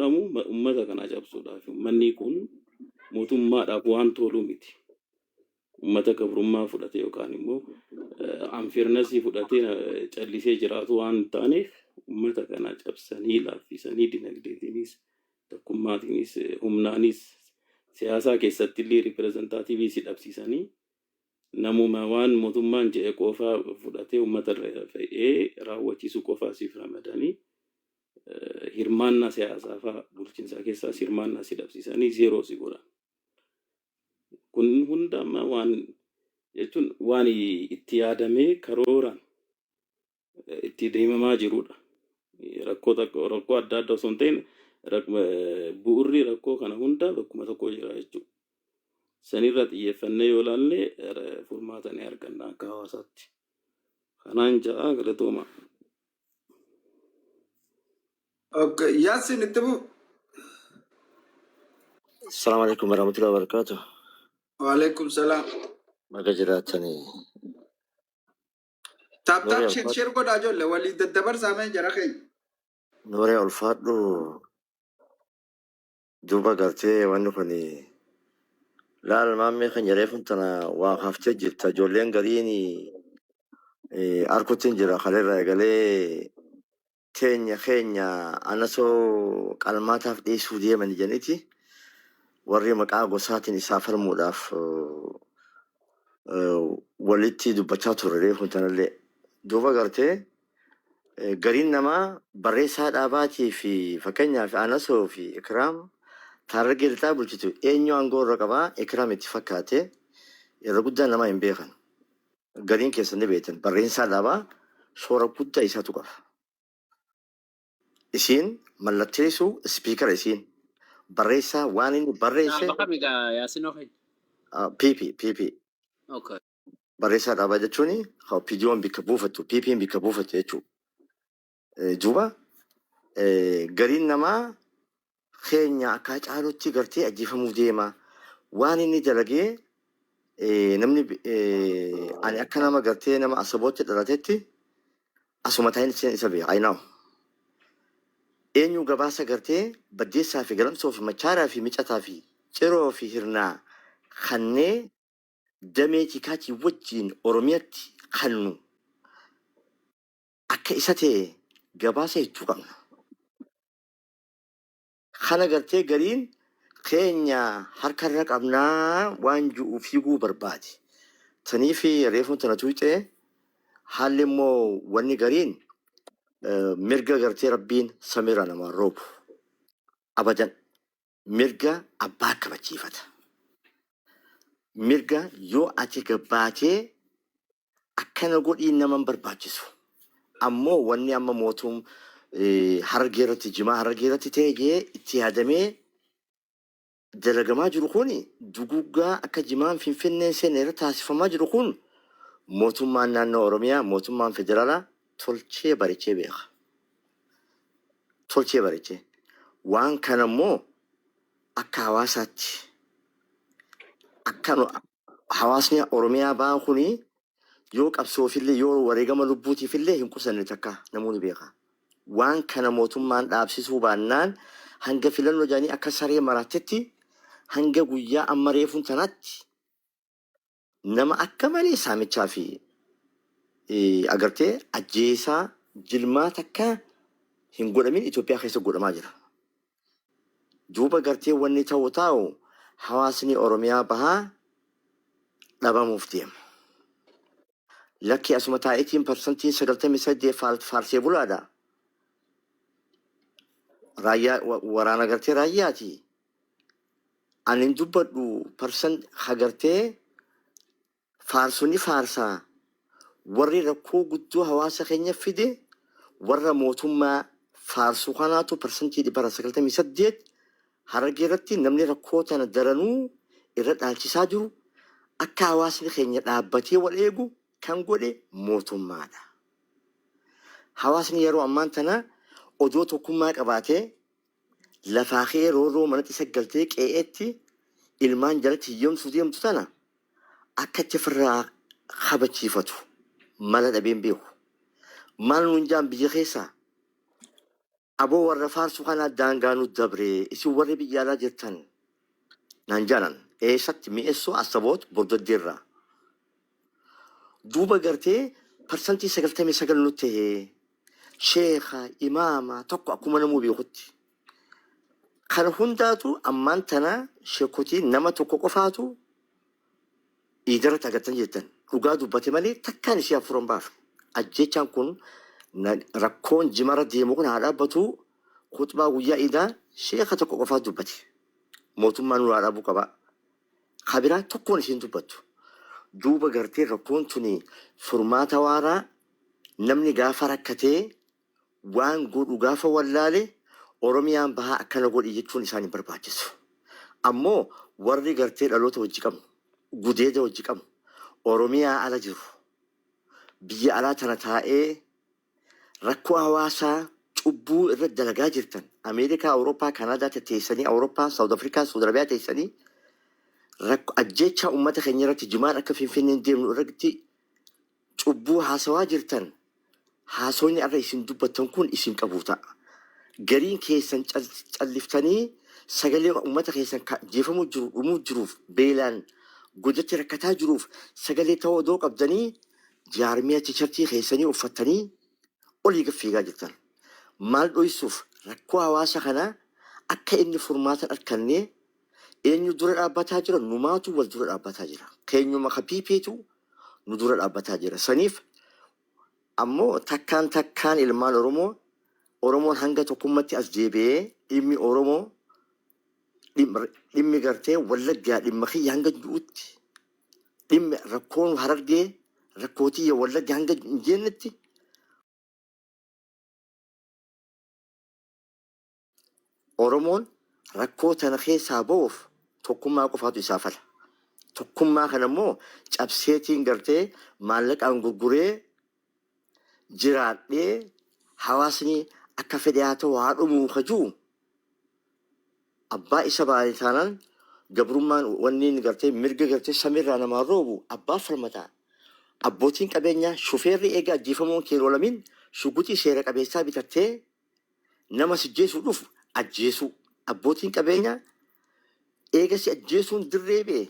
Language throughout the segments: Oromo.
godhamu uummata kana cabsuudhaaf uummanni kun mootummaadhaaf waan tolu miti. Uummata gabrummaa fudhate yookaan immoo anfirnasii fudhatee callisee jiraatu waan taaneef uummata kana cabsanii laaffisanii dinagdeetiinis tokkummaatiinis humnaanis siyaasaa keessatti illee ripireezentaatiivii si dhabsiisanii namuma waan mootummaan jedhe qofaa fudhatee uummata irra fe'ee raawwachiisu qofaa siif ramadanii hirmaannaa siyaasaa fa'aa bulchiinsaa keessaas hirmaannaa si dhabsiisanii zeeroo si godhan. Kun hundama waan jechuun waan itti yaadamee karooraan itti deemamaa jirudha. Rakkoo adda addaa osoo hin ta'in bu'uurri rakkoo kana hunda bakkuma tokko jira jechuudha. Sanirra xiyyeeffannee yoo ilaalle furmaata ni arganna akka hawaasaatti. Kanaan ja'a galatooma. Okay, Yasin itu Assalamualaikum warahmatullahi wabarakatuh. Waalaikumsalam. Maka jiraatanii Tap Nuree share kau dah jual wali dabar sama jarak ini. Nuree ulfaadhu duuba gartee wanni kuni laal maammee kan jedheefun tana waa haftee jirta ijoolleen gariin arkuttiin jira kaleerra egalee keenya anasoo qalmaataaf dhiisuu deeman jedhaniiti warri maqaa gosaatiin isaa falmuudhaaf walitti dubbachaa turre reefun tanallee duuba gartee gariin namaa barreessaa dhaabaatii fi fakkeenyaaf anasoo fi ikraam taarragee lixaa bulchitu eenyu aangoo irra qabaa ikraam itti fakkaate irra guddaa namaa hin beekan gariin keessan ni beektan barreessaa dhaabaa shoora guddaa isaatu qaba. Isiin mallatteessu ispiikara isiin barreessaa waan inni barreesse PP Okay. barreessaa dhaabaa jechuun PDO'n bikka buufattu PP'n bikka buufattu jechuudha. Duuba gariin namaa keenya akka caalutti gartee ajjeefamuuf deema waan inni dalagee namni ani akka nama gartee nama asabootti dhalatetti asuma taa'in isa beeka ayinaawu. Eenyu gabaasa gartee baddeessaa fi galamsoo fi machaaraa fi micataa fi ciroo fi hirnaa kannee damee tikaatii wajjiin Oromiyaatti kannu akka isa ta'e gabaasa jechuu qabna. Kana gartee gariin keenya harkarra qabnaa waan ji'uu fiiguu barbaade. Tanii fi reefuun tana tuuxee haalli immoo wanni gariin mirga gartee rabbiin samiirra namaa roobu abadan mirga abbaa kabachiifata. Mirga yoo ati gabbaatee akkana godhii naman barbaachisu. Ammoo wanni amma mootum harargee irratti jimaa harargee irratti ta'ee itti yaadamee dalagamaa jiru kun duguggaa akka jimaan finfinnee seenaa irra taasifamaa jiru kun mootummaan naannoo Oromiyaa mootummaan federaalaa tolchee bareechee beeka. Tolchee bareechee waan kana immoo akka hawaasaatti akka hawaasni Oromiyaa ba'an kuni yoo qabsoofillee yoo wareegama lubbuutiifillee hin qusanne takka namoonni beeka. Waan kana mootummaan dhaabsisuu baannaan hanga filannoo jaanii akka saree maraattetti hanga guyyaa amma reefuun tanaatti nama akka malee saamichaa fi agartee ajjeesaa jilmaa takka hin godhamin Itoophiyaa keessa godhamaa jira. Duuba gartee wanni ta'u hawaasni Oromiyaa bahaa dhabamuuf deema. Lakki asuma taa'itiin parsantiin 98 faarsee bulaadha. Waraana gartee raayyaati. Ani dubbadhu hagartee faarsonni faarsaa warri rakkoo guddoo hawaasa keenya fide warra mootummaa faarsuu kanaatu parsantii 98 harargee irratti namni rakkoo tana daranuu irra dhaalchisaa jiru akka hawaasni keenya dhaabbatee wal eegu kan godhe mootummaadha. Hawaasni yeroo ammaan tana odoo tokkummaa qabaatee lafaa kee roorroo manatti saggaltee qe'eetti ilmaan jalatti hiyyoomsuu deemtu tana akka itti ofirraa kabachiifatu mala dhabeen beeku. Maal nuun jaan biyya keessaa aboo warra faarsu kana daangaanu dabre isin warri biyyaalaa jettan naan jaanan eessatti mi'eessoo asaboot bordoddeerraa duuba gartee parsantii 99 nutti sheekha imaama tokko akkuma namuu beekutti kan hundaatu ammaan tana sheekotii nama tokko qofaatu iidarratti agartan jettan dhugaa dubbate malee takkaan ishee afuran baaf ajjechaan kun rakkoon jimara deemu kun haa dhaabbatu khutbaa guyyaa iidaa sheekha tokko qofaa dubbate mootummaan nu haa dhaabuu qaba kabiraa tokkoon isheen dubbattu duuba gartee rakkoon tuni furmaata waaraa namni gaafa rakkatee waan godhu gaafa wallaale oromiyaan bahaa akkana godhi jechuun isaan hin barbaachisu ammoo warri gartee dhaloota wajji qabnu gudeeda wajji qabnu oromiyaa ala jiru biyya alaa tana taa'ee rakkoo hawaasaa cubbuu irratti dalagaa jirtan Ameerikaa, Awurooppaa, Kanaadaa teessanii Awurooppaa, Saawud Afrikaa, Saawud Arabiyaa teessanii ajjecha uummata keenya irratti jimaan akka finfinneen deemnu irratti cubbuu haasawaa jirtan haasawni irra isin dubbattan kun isin qabuu ta'a. Gariin keessan calliftanii sagalee uummata keessan jeefamuu jiru dhumuu jiruuf beelaan godatti rakkataa jiruuf sagalee ta'uu odoo qabdanii jaarmiyaa tichartii keessanii uffattanii olii gaffiigaa jirtan. Maal dhoysuuf rakkoo hawaasa kanaa akka inni furmaatan argannee eenyu dura dhaabbataa jira numaatu wal dura dhaabbataa jira. Keenyuma kapiipiitu nu dura dhaabbataa jira. Saniif ammoo takkaan ilmaan Oromoon hanga tokkummatti as deebi'ee dhimmi Oromoo dhimmi gartee wallaggaa dhimma kiyya hanga du'utti dhimmi rakkoon Harargee rakkootii wallaggaa hanga hin jennetti Oromoon rakkoo tana keessaa ba'uuf tokkummaa qofaatu isaa fala. Tokkummaa kana immoo cabseetiin gartee maallaqaan gurguree jiraadhee hawaasni akka fedhe haa ta'u haa dhumuu kajuu abbaa isa baay'ee taanaan gabrummaan wanni gartee mirga gartee samiirraa namaa roobu abbaa falmataa. Abbootiin qabeenyaa shufeerri eega ajjeefamuun keen oolamin shuguxii seera qabeessaa bitattee nama sijjeesuu dhufu ajjeesuu. Abbootiin qabeenyaa eega si ajjeesuun dirree bee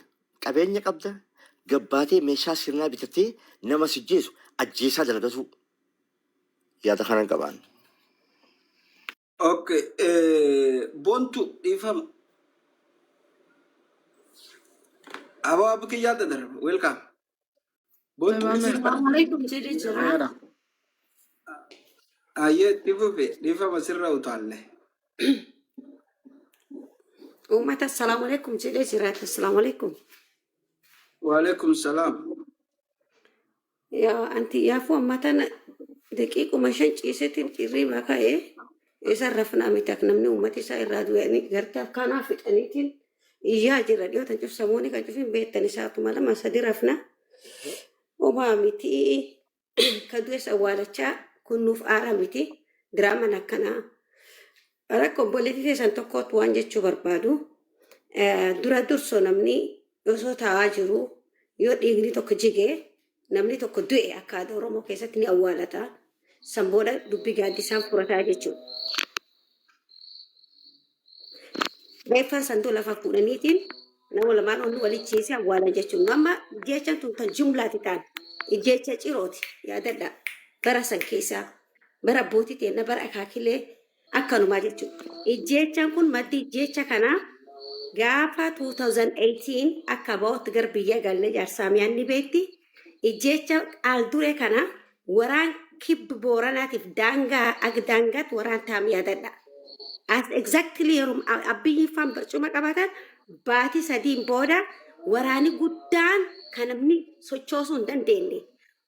qabeenya qabda gabbaatee meeshaa sirnaa bitattee nama sijjeesu ajjeesaa dalagatuu. Yaada kanan qabaan. Okay, Bontu dhiifama. Aboo abbi yaada darba. Welcome. Bontu Assalamualaikum jadi cerah. ayyee dhiifama sirra utaalle. Umat assalamualaikum jadi cerah. Assalamualaikum. Waalaikum salaam. Ya anti ya fu amatan daqiiqu mashan ciisetin irri bakae isa rafna mitak namni ummati isa irraa du'ani gartaaf kanaaf fixaniitiin iyyaa jira dhiyootan cufsamooni kan cufin beektan isaatuma lama sadi rafna omaa miti ka du'es awwaalachaa kunnuuf aara miti diraaman akkanaa rakko obboleetii teessan tokkootu waan jechuu barbaadu dura dursoo namni osoo taa'aa jiru yoo dhiigni tokko jigee namni tokko du'e akka aadaa Oromoo keessatti ni awwaalata. Sambooda dubbii gaaddisaan furataa jechuudha. Beeffan sandoo lafa fuudhaniitiin nama lamaan onni walichiisee awwaalan jechuudha. Amma jechaan tun kan jumlaati ta'an jecha cirooti yaadadha. Bara san keessaa bara abbootii ta'e bara akaakilee akkanumaa jechuudha. Jechaan kun maddi jecha kanaa gaafa 2018 akka ba'ootti gara biyya galee jaarsaamiyaan ni beekti. Jecha aldure kana waraan kibbi booranaatiif daangaa agdaangaat waraan taam yaadadha. As exactly yerum abiyyi fan barcuma qabatan baati sadiin booda waraani guddaan kan namni sochoosuu hin dandeenye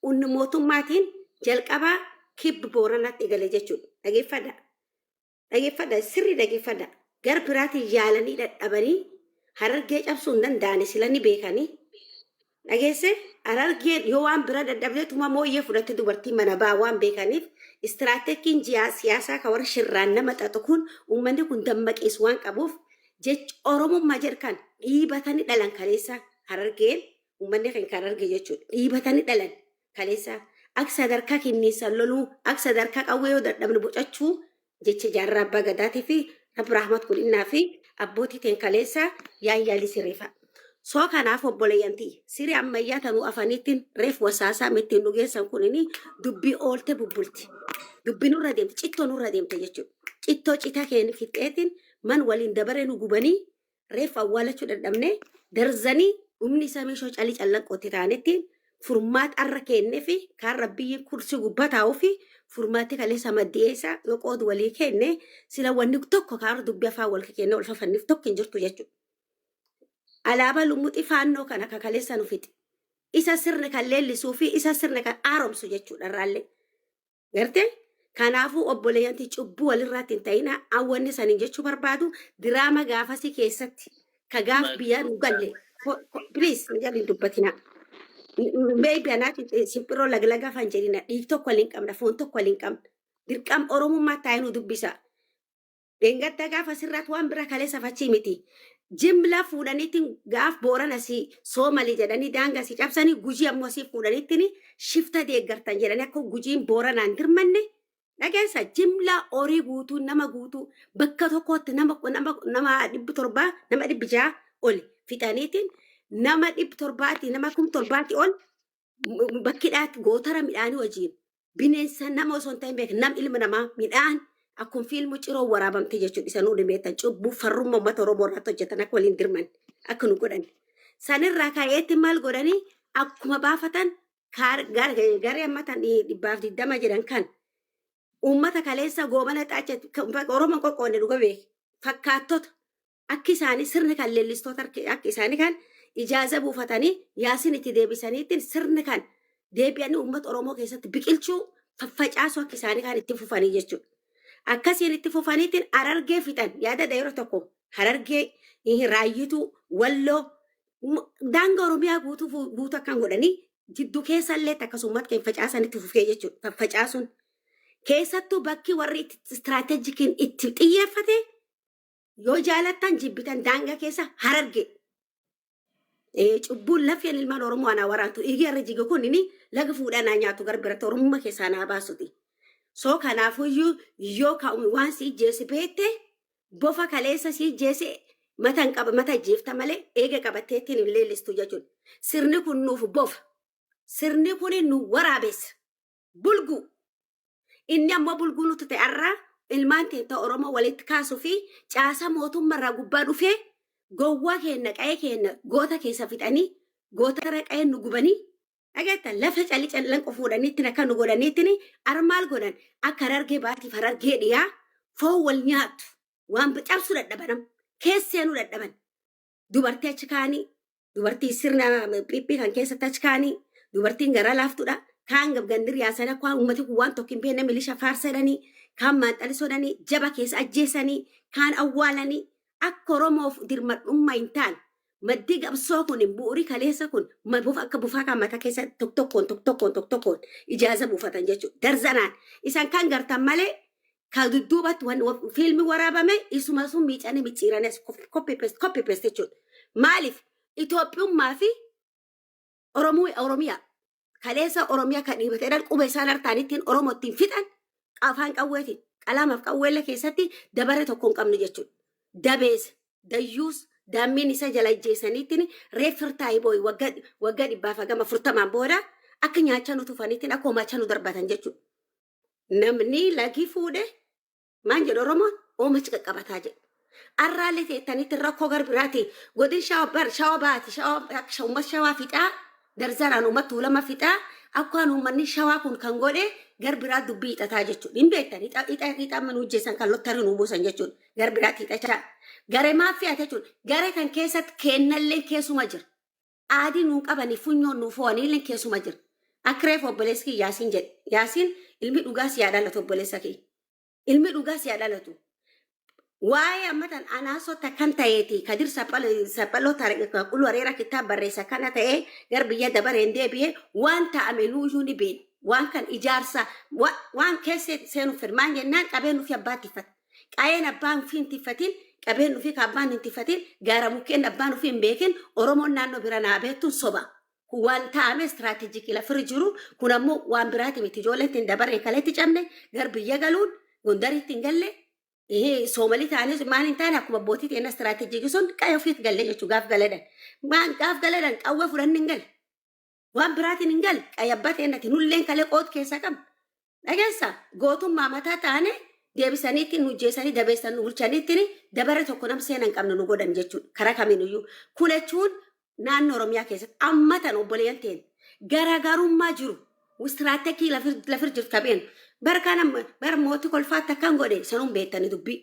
unni mootummaatiin jalqabaa kibbi booranaatti egale jechuudha. Dhageeffadha sirri dhageeffadha. Gar biraatiin yaalanii dadhabanii Harargee cabsuu hin danda'ani sila ni beekanii. Dhageesse Harargee yoo waan bira dadhabdeetuma mooyyee fudhatte dubartii mana baa waan beekaniif istiraateekiin siyaasaa kan warra shirraan nama xaxu kun uummanni kun dammaqees waan qabuuf jecha Oromummaa jedhan dhiibatanii dhalan kaleessa Harargeen uummanni kan Harargee jechuudha. Dhiibatanii dhalan kaleessa akka sadarkaa kinniisan loluu akka sadarkaa qawwee yoo dadhabne bocachuu jecha jaarraa abbaa gadaatii fi Rabbi Rahmat Kudhinnaa fi abbootii teen kaleessa yaayyaalii sirreeffa. Soo kanaaf obboleeyyantii siree ammayyaa tanuu afaniittiin reef wasaasaa mittiin dhugeessan kunini dubbii oolte bubbulti. Dubbii nurra deemte cittoo nurra deemte jechuudha. Cittoo citaa keenya fixeetiin man waliin dabaree nu gubanii reef awwaalachuu dadhabnee darzanii dhumni samii shoo calii callanqootti taanettiin furmaata arra kennee fi kaan rabbii kursi gubbaa taa'uu fi furmaatti kaleessa maddeessaa yoo qoodu walii kenne sila wanni tokko kaan dubbii afaan wal kennee ol fafanniif tokko hin jirtu jechuudha. Alaabaa lumuxi faannoo kan akka kaleessa nufiti. Isa sirni kan leellisuu fi isa sirni kan haaromsu jechuudha irraallee. Gartee kanaafuu obboleeyyantii cubbuu walirraatti hin ta'ina awwanni saniin jechuu barbaadu diraama gaafasii keessatti ka gaaf biyyaa nu galle. Please ni jalli dubbatina. Maybe anaati simpiroo laglagaa fan jedhina dhiig tokko waliin qabna foon tokko waliin qabna. Dirqam Oromummaa taa'ee nu dubbisa. Deengatta gaafa sirraatti waan bira kaleessa fachii miti. Jimla fuudhaniitiin gaaf boorana si Soomalii jedhanii daangaa si cabsanii gujii ammoo si fuudhaniitiin shifta deeggartan jedhanii akka gujiin booranaan dirmanne dhageessa jimla horii guutuu nama guutuu bakka tokkotti nama 700 nama 600 oli fixaniitiin nama 700 nama 700 ol bakkidhaatti gootara midhaanii wajjiin bineensa nama osoo hin ta'in beekan nam ilma namaa midhaan akkuma fiilmu ciroo waraabamte jechuudha isa nuu dhimeettan cubbuu farrummaa uummata Oromoo irratti hojjetan akka waliin dirman akka nu godhan. Sanirraa kaayeetti maal godhanii akkuma baafatan garee ammatan 120 jedhan kan uummata kaleessa goobana xaacha Oromoon qoqqoonne dhuga beek fakkaattota akka isaanii sirni kan leellistoota akka isaanii kan ijaaza buufatanii yaasin itti deebisaniitiin sirni kan deebi'anii uummata Oromoo keessatti biqilchuu faffacaasu akka isaanii kan itti fufanii jechuudha. Akkasiin itti fufaniitiin Harargee fixan yaada yeroo tokko Harargee raayyituu walloo daangaa Oromiyaa guutuu akkan godhanii jidduu keessallee akkasumatti kan facaasan itti fufee jechuudha. Facaasuun keessattuu bakki warri istiraateejikiin itti xiyyeeffate yoo jaalattan jibbitan daangaa keessa Harargee. Cubbuun lafeen ilmaan Oromoo anaa waraantu dhiigarra jiga kunini laga fuudhanaa nyaatu garbirata Oromummaa keessaa naa baasuti. So kanaafuyyuu yoo waan si jeesi beekte bofa kaleessa si jeesi matan qaba mata jeefta malee eega qabatteettiin hin leellistu jechuudha. Sirni kun nuuf bofa. Sirni kun nu waraabessa. Bulgu. Inni ammoo bulguu nuti ta'arraa ilmaan teenta Oromoo walitti kaasuu fi caasa mootummaarraa gubbaa dhufee gowwaa keenya qa'ee keenya goota keessa fixanii goota qa'ee nu gubanii Agata lafa calii callan qofuudhaniitti akka nu godhaniitti armaal godhan akka Harargee baatiif Harargee dhiyaa foon wal nyaatu waan cabsuu dadhaban keessee nu dadhaban dubartii achi kaanii dubartii sirna piippii kan keessatti achi kaanii dubartiin garaa laaftuudha kaan gabgandir yaasan akka uummati waan tokko hin beekne milisha faarsadanii kaan maanxalisoodhanii jaba keessa ajjeesanii kaan awwaalanii akka Oromoof dirmadhummaa hin taane. Maddi qabsoo kun bu'uuri kaleessa kun buuf akka buufaa kan mataa keessa tokkoon ijaaza buufatan jechuudha. Darzanaan isaan kan gartan malee kan dudduubatti fiilmi waraabame isuma sun miicanii micciiranis copy paste jechuudha. Maaliif Itoophiyummaa fi Oromiyaa kaleessa Oromiyaa kan dhiibateedhaan quba isaan hartaanittiin Oromoo ittiin fixan afaan qawweetiin qalamaaf qawweella keessatti dabare tokko hin qabnu jechuudha. Dabees dayyuus. Daammiin isa jala ijjeessaniitiin reeffirtaayii booyi waggaa 140 booda akka nyaachaa nu tufaniitiin akka oomacha nu darbatan jechuudha. Namni lagi fuudhe maan jedhu Oromoon oomachi qaqqabataa jedhu. Arraalee teettaniitiin rakkoo garbiraati godin shawaa baati uummata shawaa fixaa darzanaan uummata tuulama fixaa akkaan uummanni shawaa kun kan godhe garbiraa dubbii hixataa jechuudha. Hin beektan hixamma nu ijjeessan kan lottarii nu buusan jechuudha. Garbiraatti hixachaa. Garee maafiyaa jechuudha. Garee kan keessatti kennallee keessuma jira. Aadii nuu qabanii funyoon nuu fo'aniillee keessuma jira. Akka reefu obboleessi kee Yaasiin jedhe. Yaasiin ilmi dhugaas yaa dhalatu obboleessa kee. Ilmi dhugaas yaa dhalatu. Waa'ee ammatan anaasota kan ta'eeti kadir saphaloo qulqullu areera kitaaba barreessa kana ta'ee garbiyya dabareen deebi'ee waan ta'ame nuuyyuu ni beena. Waan kan ijaarsa waan keessa seenuuf firmaan jennaan qabeen nuuf abbaa tiffata. Qaayeen abbaan nuuf hin tiffatin qabeen nuuf abbaan hin tiffatin gaara mukkeen abbaan nuuf hin beekin Oromoon naannoo bira naa beektuun soba. Waan ta'ame istiraatiijikii lafa jiru kun ammoo waan biraati miti ijoolleen ittiin dabareen kaleetti cabne garbiyya galuun gondaritti hin galle Soomali ta'anis maal hin taane akkuma abbootii teena istiraatejii sun qaya ofiit galle jechuu gaaf galadan. Gaaf galadan qawwa fudhanni hin galle. Waan biraatiin hin galle qayabbaa teenati nulleen kalee qoot keessa qabna. Dhageessa gootummaa mataa taane deebisaniitti nu jeesanii dabeessan nu bulchaniitti dabare tokko nam seenan qabna nu godhan jechuudha. Karaa kamiiniyyuu kun jechuun naannoo Oromiyaa keessatti ammatan obboleeyyan ta'een garaagarummaa jiru istiraatejii lafir jirtu qabeen bara mootii kolfaatti akkan godhe sanuun beektanii dubbii.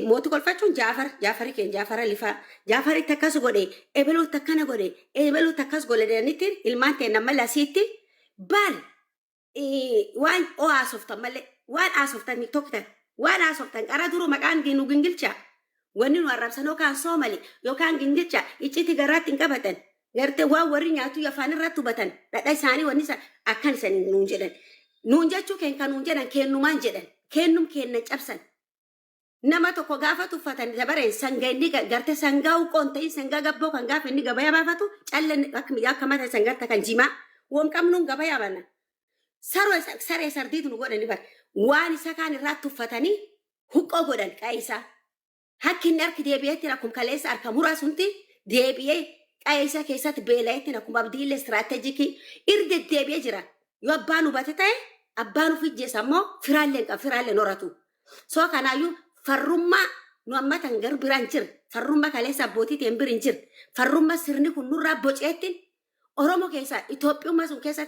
Mootii kolfachuun Jaafarii keenya Jaafara lifaa Jaafaritti akkas godhe ebeluutti akkana godhe ebeluutti akkas godhe jedhanitti ilmaan ta'een amma lasiitti baal waan haasoftan malee waan haasoftan tokkitan waan haasoftan qara duru maqaan nu gingilcha wanni nu arrabsan yookaan Soomali yookaan gingilcha icciti garaatti hin qabatan gartee waan warri nyaatu afaan irratti hubatan dhadhaa isaanii wanni akkan isaanii nuun jedhan nuun jechuu keenya nuun jedhan kennumaan jedhan kennum kenna cabsan nama tokko gaafa tuffatan dabareen sanga inni gartee sangaa uqoon ta'in sangaa gabboo kan gaafa inni gabaya baafatu calleen akka mata sangatta kan jimaa woon qabnuun gabaya banna saree sardiitu nu godhani bar waan isa kaan irraa tuffatanii huqqoo godhan qaayisaa hakki inni harki deebi'eetti akkuma kaleessa harka muraasunti deebi'ee qaayisa keessatti beela'eetti akkuma abdiillee istiraatejikii irde deebi'ee jira yoo abbaan hubate ta'e abbaan ufijjeessa ammoo firaalleen horatu soo kanaayyuu farrummaa nu ammatan gar biraan jira farrummaa kaleessa abbootii ta'een birin jira farrummaa sirni kun nurraa boceetti Oromoo keessa Itoophiyaa sun keessa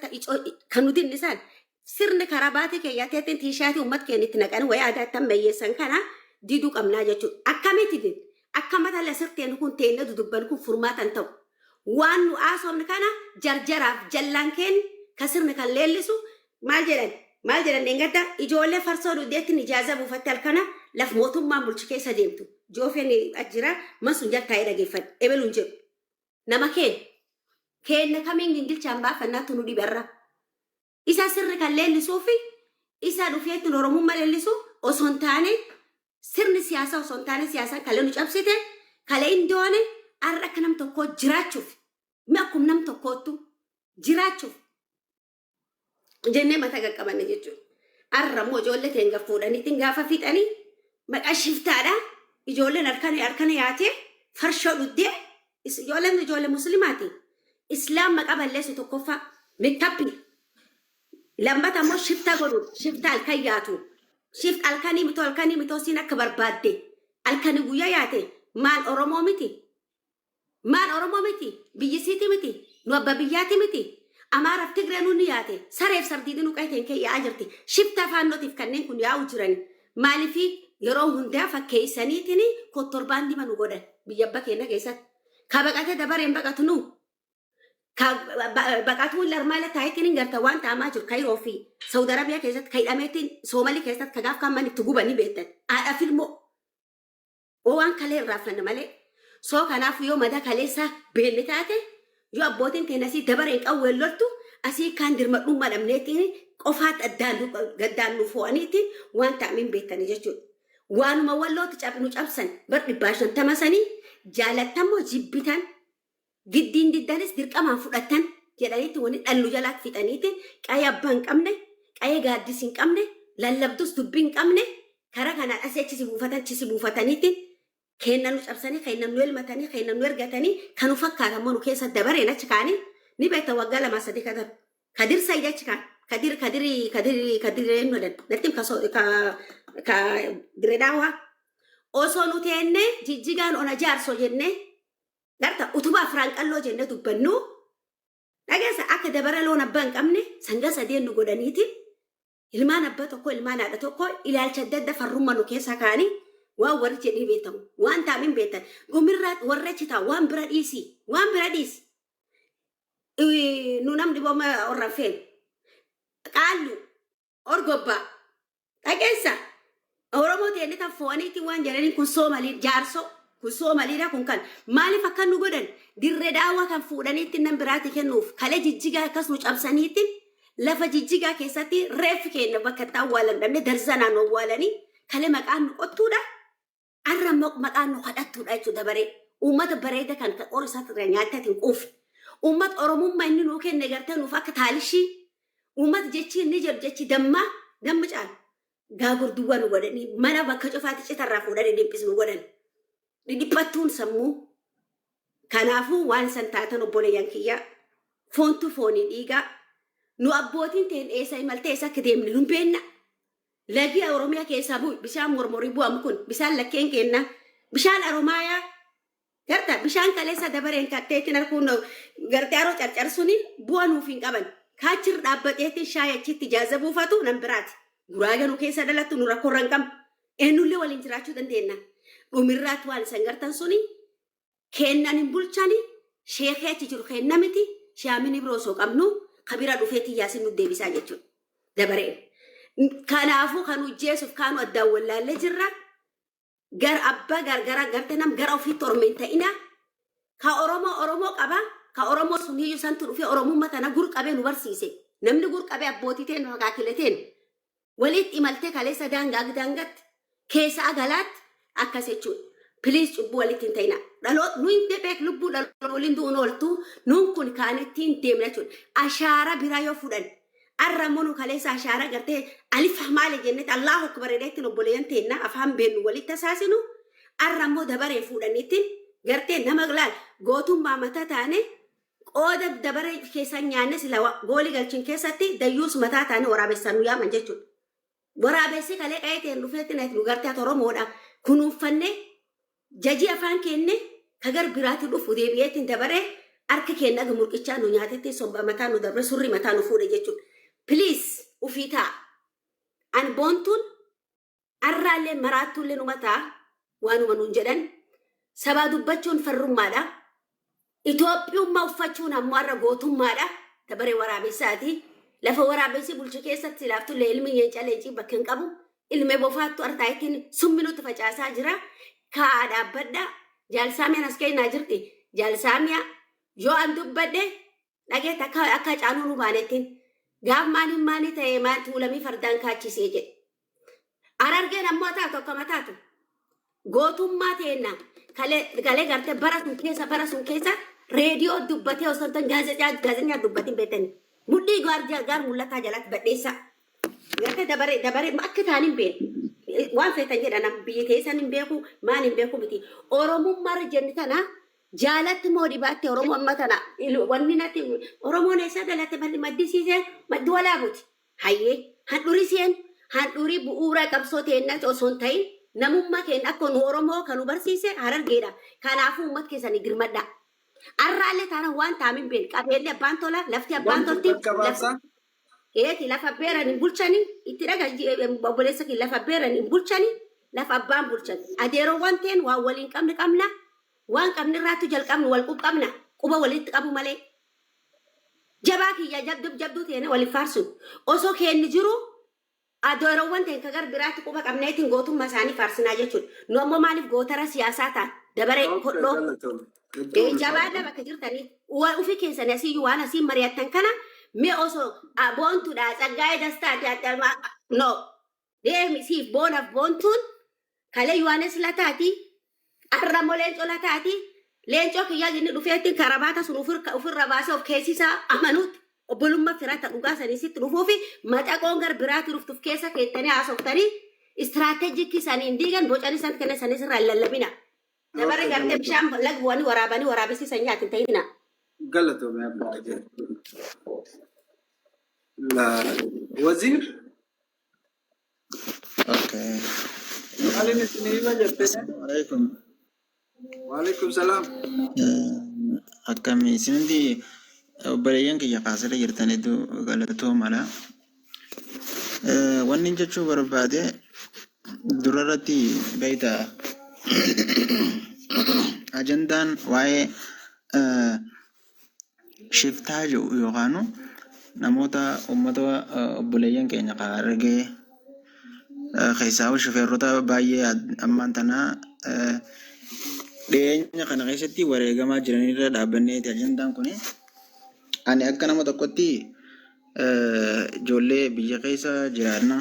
kan nuti isaan sirni karaa baatee keeyyateetiin tiishaatii uummata keenya itti naqan wayyaa addaattan meeyyeessan kana diduu qabnaa jechuudha. Akkamitti akka mata lasirteen kun teenne dudubban kun furmaatan ta'u waan nu haasofne kana jarjaraaf jallaan keenya ka sirni kan leellisu maal jedhan deengadda ijoollee farsoo duddeettiin ijaaza buufatte halkana laf mootummaan bulchi keessa deemtu joofeen ajjira masun jaltaa'ee dhageeffadhe ebeluun jedhu nama keenya kamiin gingilchaan baafannaatu nu dhibarra. Isa sirri kan leellisuu fi isa dhufeetti Oromummaa leellisu osoo hin taane sirni siyaasaa osoo hin taane siyaasaan kalee nu cabsite kalee hin doone har'a akka nam tokkoo jiraachuuf akkuma nam tokkootu jiraachuuf jennee mata qaqqabanne jechuudha. Har'a immoo ijoollee teenya fuudhaniitiin gaafa fixanii maqaa shiftaadhaa ijoolleen harkana yaatee farshoo dhuddee ijoollee musliimaati. Islam maqaa balleessu tokkoffaa mikappi lammata immoo shifta godhu shifta halkan yaatu shift halkanii mitoo siin akka barbaadde halkanii guyyaa yaate maal Oromoo miti biyyisiiti miti nu abba biyyaati miti Amaaraaf Tigree nuuni yaate sareef sardiidii nu qayiteen kee yaa'aa jirti shifta faannootiif kanneen kun yaa'u jiran maaliifii yeroo hundaa fakkeessaniitiin kottorbaan dima nu godhan biyya abba keenya keessatti ka baqatee dabareen baqatu nu baqatuun larmaala taayitiin garta waan ta'amaa jiru Kairoo fi Saudi Arabiyaa keessatti kaidhameetiin Soomalii keessatti kagaaf kan itti gubanii beektan haadha filmoo waan kalee irraa fanna malee soo kanaaf yoo mada kaleessa beelli taate yoo abbootiin keenyasii dabareen qawween loltu asii kaan dirmadhuu madhamneetiin qofaat gaddaan nu fo'aniitiin waan ta'amiin beektanii jechuudha. Waanuma wallooti nu cabsan bar 50 sanii jaalattamoo jibbitan giddiin diddanis dirqamaan fudhatan jedhaniitti wani dhallu jalaatti fixaniitti qaya abbaa hin qabne qaya gaaddis hin qabne lallabdus dubbii hin qabne karaa kanaan asii achisi buufataniitti kennan nu cabsanii kennan nu elmatanii kennan nu ergatanii kan nu fakkaatan nu keessa dabareen achi kaanii ni beekta waggaa 2-3 kadar kadir sayid achi kaan kadir eenyuudhaan natti ka diredaawaa osoo nu teennee jijjigaan ona jaarsoo jennee garta utubaa Afraan qalloo jennee dubbannu dhageessa akka dabara loon abbaa hin qabne sanga sadeen nu godhaniiti ilmaan abbaa tokko ilmaan haadha tokko ilaalcha adda adda farrummaa nu keessa kaanii waan warri jedhee beekamu waan taamiin beektan gomirraa warra citaa waan bira dhiisi nu namni booma orra feen qaallu orgobbaa dhageessa Oromoo teenne tan fo'aniitti waan jedhanii kun Soomalii jaarsoo kun Soomaliidha kun kan maaliif akka nu godhan dirree daawwaa kan fuudhaniitti nan biraatti kennuuf kalee jijjigaa akkas nu cabsaniitti lafa jijjigaa keessatti reeffi keenya bakka itti awwaalan dhabne darzanaan awwaalanii kalee maqaan nu qottuudha arra maqaan nu kadhattuudha jechuudha dabaree uummata bareeda kan qorisaatti nyaattatiin quufi uummata Oromummaa inni nuu kenne gartee nuuf akka taalishii uummata jechi inni jedhu jechi damma caala gaagurduwwan godhanii mana bakka cufaatti citarraa fuudhanii dhiphisnu godhan. Dhiphattuun sammuu. Kanaafuu waan san taatan obboleeyyan kiyyaa foontu foonii dhiigaa nu abbootiin ta'een eessa imaltee eessa akka deemne nu beekna. Lagi Oromiyaa keessaa bu'u bishaan mormorii bu'amu kun bishaan lakkeen kenna bishaan Aromaayaa garta bishaan kaleessa dabareen katteetiin harkuun gartee haroo carcarsuni bu'a nuuf hin qaban. Kaachir dhaabbateetiin shaayachitti jaaza buufatu nan biraati. Guraaga nu keessa dhalattu nu rakkoorra hin qabnu. Eenyullee waliin jiraachuu dandeenya. Dhumirraatti waan isan gartan suni kennan hin bulchani sheekee achi jiru kenna miti shaamini biroo osoo qabnu kabira dhufeetii yaasin nu deebisaa jechuudha. Dabareen. Kanaafuu kan hojjeessuuf kaanu addaan wallaallee jirra. Gar abbaa gargara garte nam gara ofiitti ormeen ta'ina. Ka Oromoo qaba. Ka Oromoo sun hiyyuu santu dhufee Oromummaa tana gur qabee nu barsiise. Namni gur qabee abbootii ta'een fakaakilee ta'een walitti imaltee kaleessa daangatti keessa agalaatti akkas jechuudha. Please cubbuu walitti hin ta'ina. Nuyi beek lubbuu waliin du'uun ooltu nuun kun kaan ittiin deemna jechuudha. Ashaara biraa yoo fudhan. Arramonu kaleessa ashaara gartee alif maali jennee Allahu akbar jedheetiin obboleeyyan teenna afaan beennu walitti tasaasinu. Arrammoo dabaree fuudhaniitiin gartee nama laal gootummaa mataa taane qooda dabaree keessa nyaanne sila goolii galchin keessatti dayyuus mataa taane waraabessan nu yaaman jechuudha. Waraabessi kalee qayeetiin dhufeetiin nu gartee Oromoodha. Kunuunfanne jaji afaan kenne kagar biraatti dhufu deebi'eetiin dabaree harka kenna gumurqichaa nu nyaatetti somba mataa nu dabre surri mataa nu fuudhe jechuudha. Please ufita an bontun arraalee maraattuullee nu mataa waanuma nuun jedhan sabaa dubbachuun farrummaadha. Itoophiyummaa uffachuun ammoo har'a gootummaadha. Dabaree waraabessaati. Lafa waraabessi bulchu keessatti laaftullee ilmi leencii bakka hin qabu. Ilmee bofaattu artaayitiin summinutti facaasaa jira. Kaa dhaabbadha. Jaalsaamiyaan as kennaa jirti. Jaalsaamiyaa yoo an dubbadde dhageet akka caanuu nu baanettiin. Gaaf maani ta'ee maan tuulamii fardaan kaachisee jedhe. Arargeen ammoo taatu akkama taatu. Gootummaa teenna kalee gartee bara sun keessa reediyoo dubbatee osoo ta'an gaazexaa dubbatiin beekani. Mudhii gaar mul'ataa jalatti badheessa. Gartee dabaree akka ta'an hin beeku. Waan feetan jedhan biyyi teessan hin beeku maan hin beeku miti. Oromummaa jenni tana jaalatti moo dhibaatte Oromoo amma tana wanni natti Oromoon eessa dhalate malli maddisiisee maddi walaabuuti. Hayyee handhurii bu'uura qabsoo teennatti osoo hin ta'in namummaa keenya akka nu Oromoo kan nu barsiise Harargeedha. Kanaafuu uummata keessanii girmadha. Arraallee taana waan taamin beeku qabeelli abbaan tola lafti abbaan tolti. Eeti lafa beeran hin bulchani itti dhaga obboleessa kee lafa beeran hin bulchani lafa abbaan bulchan. Adeeroo waan ta'een waan waliin qabna. Waan qabni irraatu jalqabnu wal qabna quba walitti qabu malee. Jabaa kiyya jabduu ta'een waliin faarsu. Osoo keenni jiru adeeroo waan ta'een kagar biraatti quba qabneetiin gootummaa isaanii faarsinaa jechuudha. Nu ammoo maaliif gootara siyaasaa ta'a dabaree hodhoo. Jabaadha bakka jirtanii ofii keessanii asii waan asii mari'attan kana. Me also boontuudha Tsaggaayee Dastaati adda no deemisiif boontuun kalee Yohaanes lataati arramoo leencoo lataati leencoo kiyyaa inni dhufeetti karabaata sun ofirra baasee of keessisaa amanuutti obbolummaa firaata dhugaa saniisitti dhufuufi maxaqoon gar biraatti dhuftuuf keessa keettanii haasoftanii istiraatejikii sanii hin diigan bocanii san kenna sanis irraa hin lallabina. Dabaree gartee bishaan lagbuwanii waraabanii waraabessiisan nyaatin ta'ina. Galatoomee abbaa wazir. Okay. Assalamualaikum. Waalaikumsalam. Akkami isinti obboleeyyan kiyya kaasirra jirtanitu galatoomaadha. Wanni jechuu barbaade durarratti beeyta ajandaan waa'ee shiftaa jiru yookaan namoota uummata obboleeyyan keenya Harargee keessaa shufeerrota baay'ee ammaan tana dhiyeenya kana keessatti wareegamaa jiranirra dhaabbanneeti ajandaan kun ani akka nama tokkotti ijoollee biyya keessa jiraanna.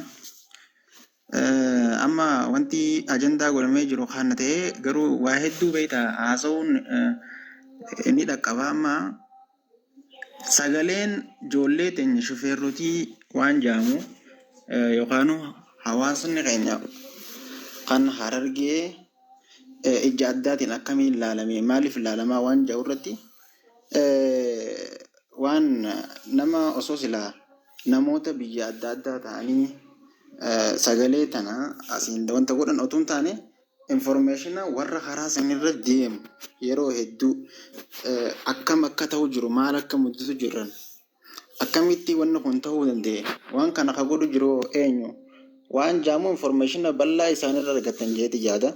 Amma wanti ajandaa godhamee jiru kana ta'ee garuu waa hedduu beeyta haasa'uun inni dhaqqaba. Amma sagaleen ijoollee teenya shufeerrotii waan jaamu yookaan hawaasni keenya kan Harargee ija addaatiin akkamiin ilaalame maaliif ilaalamaa waan jedhu irratti waan nama osoo silaa namoota biyya adda addaa ta'anii sagalee tana asiin wanta godhan otoo hin taane information warra karaa sanirra deemu yeroo hedduu akkam akka ta'u jiru maal akka muddatu jiran akkamitti wanna kun ta'uu danda'e waan kana ka godhu jiru eenyu waan jaamu information bal'aa isaanirra argatan jeeti yaada.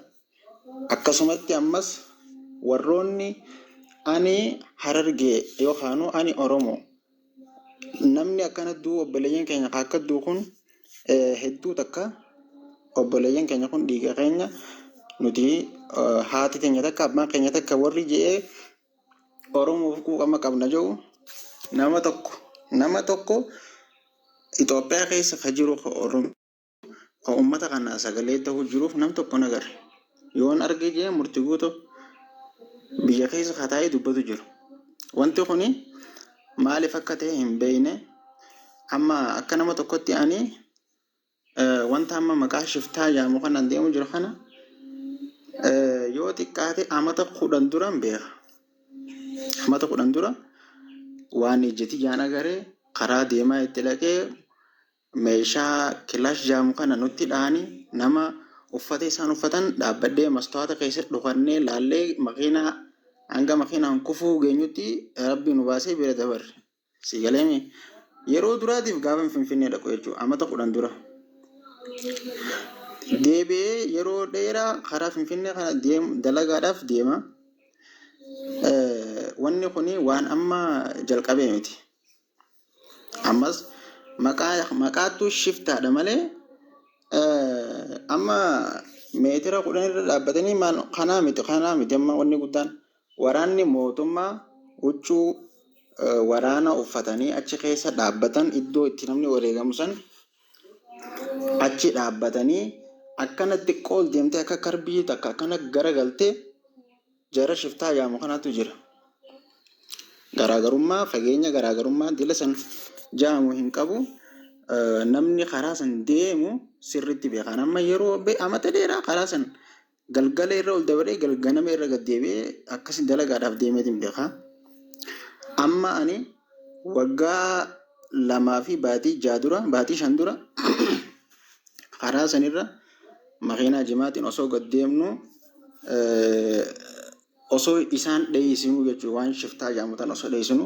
Akkasumatti ammas warroonni ani Harargee yookaan ani Oromoo namni akkana duu obboleeyyan keenya akka duu kun hedduu takka obboleeyyan keenya kun dhiiga keenya nuti haati keenya takka abbaan keenya takka warri je'ee Oromoof quuqama qabna jedhu nama tokko Itoophiyaa keessa ka jiru uummata kana sagalee ta'uu jiruuf nam tokko nagarre. Yoon argee jee murtii guutuu biyya keessa kataa'ee dubbatu jiru. Wanti kuni maaliif akka ta'e hin beekne amma akka nama tokkotti ani wanta amma maqaa shiftaa jaamu kanaan deemu jiru kana yoo xiqqaate amata 10 dura beeka. Amata 10 dura waan ijjeti jaan agaree karaa deemaa itti dhaqee meeshaa kilash jaamu kana nutti dhaanii nama uffata isaan uffatan dhaabbadhee mastoota keessatti dhufannee laallee makiinaa hanga makiinaan kufuu geenyutti rabbi nu baasee bira dabarre. Si galeemi yeroo duraatiif gaafa Finfinnee dhaqu jechuudha amata 10 dura. Deebi'ee yeroo dheeraa karaa Finfinnee kana dalagaadhaaf deema. Wanni kuni waan amma jalqabee miti. Ammas maqaatu shiftaadha malee amma meetira 10 irra dhaabbatanii maal kanaa miti amma wanni guddaan waraanni mootummaa huccuu waraana uffatanii achi keessa dhaabbatan iddoo itti namni wareegamu san achi dhaabbatanii akkanatti qool deemtee akka karbii takka akkana garagaltee jara shiftaa jaamu kanatu jira. Garaagarummaa fageenya garaagarummaa dila san jaamu hin qabu. Namni karaa san deemu sirriitti beekan amma yeroo amata dheeraa karaa san galgala irra ol dabaree galganama irra gad deebi'ee akkasi dalagaadhaaf deemeetiin beeka. Amma ani waggaa 2 fi baatii 5 dura karaa sanirra makiinaa jimaatiin osoo gad deemnu osoo isaan dheeyisinu jechuudha waan shiftaa jaamutan osoo dheeyisinu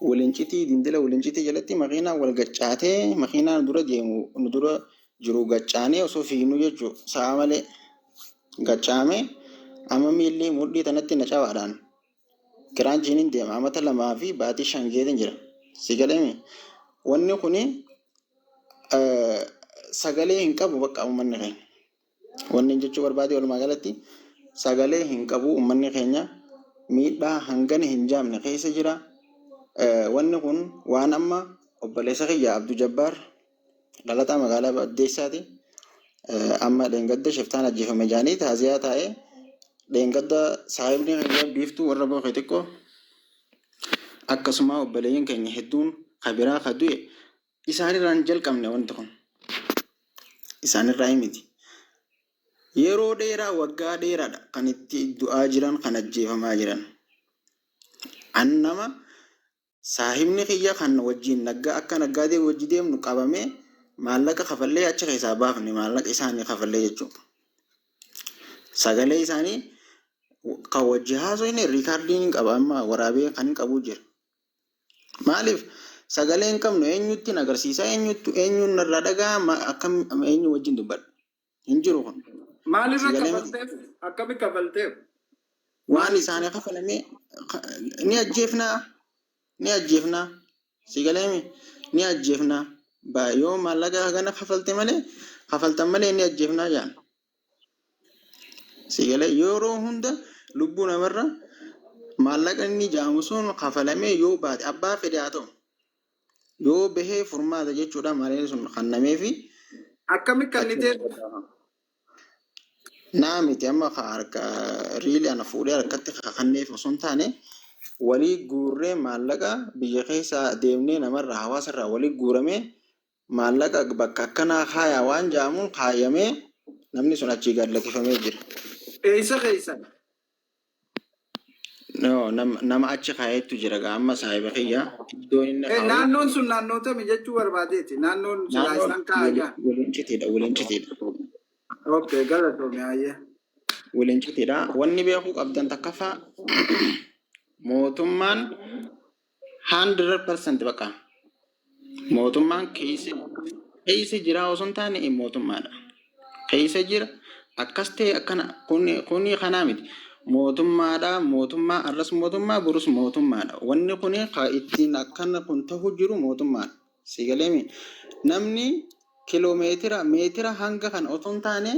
walincitii dindila walincitii jalatti makiinaa wal gaccaatee makiinaa dura deemu nu dura jiru gaccaanee osoo fiignu jechuudha sa'a malee gaccaame amma miilli mudhii tanatti na cabaadhaan kiraan jiiniin deema amata 2 fi baatii 5 geetin jira si galeemi wanni kuni sagalee hin qabu bakka uummanni keenya wanni jechuu barbaade walumaa galatti sagalee hin qabu uummanni keenya miidhaa hangana hin jaamne keessa jira. Wanni kun waan amma obboleessa kiyya Abduu Jabbaar dhalataa magaalaa Baddeessaati. Amma dheengadda shiftaan ajjeefame jaanii taaziyaa taa'ee dheengadda saahibni keenya biiftuu warra boqee xiqqoo akkasuma obboleeyyan keenya hedduun kabiraa kadu'e isaanirraan jalqabne wanti kun isaanirraa miti. Yeroo dheeraa waggaa dheeraadha kan itti du'aa jiran kan ajjeefamaa jiran. Annama saahibni kiyya kan wajjin naggaa akka naggaatee wajji deemnu qabamee maallaqa kafallee achi keessaa baafne maallaqa isaanii kafallee jechuudha. Sagalee isaanii kan wajji haasofne riikaardiin qaba amma waraabee kan qabu jira. Maaliif sagalee hin qabnu eenyutti agarsiisaa eenyuun irraa dhagaa akkam eenyu wajjin dubbadha hin jiru kun. Maalirra kafalteef akkami kafalteef? Waan isaanii kafalamee ni ajjeefnaa sigaleemi ni ajjeefnaa yoo maallaqa hagana kafaltan malee ni ajjeefnaa jaan sigalee yeroo hunda lubbuu namarra maallaqa inni jaamu sun kafalamee yoo baate abbaa fedhe haa ta'u yoo bahee furmaata jechuudha malee sun kannamee fi akkami kannitee naa miti amma harka riilii ana fuudhee harkatti kanneef osoo hin taane walii guurree maallaqa biyya keessa deemnee namarraa hawaasarraa walii guuramee maallaqa bakka akkanaa kaayaa waan jaamuun kaayamee namni sun achii gad lakkifamee jira. Eessa keessan? No, nama achi kaayetu jira amma saahiba kiyya iddoon inni kaa'u Naannoon sun naannoo tami jechuu barbaadeeti. Naannoon silaa isaan kaa'aa. walincitiidha. Okay, galatoome hayyee. Walincitiidha. Wanni beekuu qabdan takkaffaa mootummaan 100% baqa. Mootummaan keessa jira osoo hin taane mootummaadha. Keessa jira akkas ta'e akkana kuni kanaa miti. Mootummaa arras mootummaa burus mootummaadha. Wanni kuni ittiin akkana kun ta'uu jiru mootummaadha. Sigaleemi namni meetira hanga kan osoo hin taane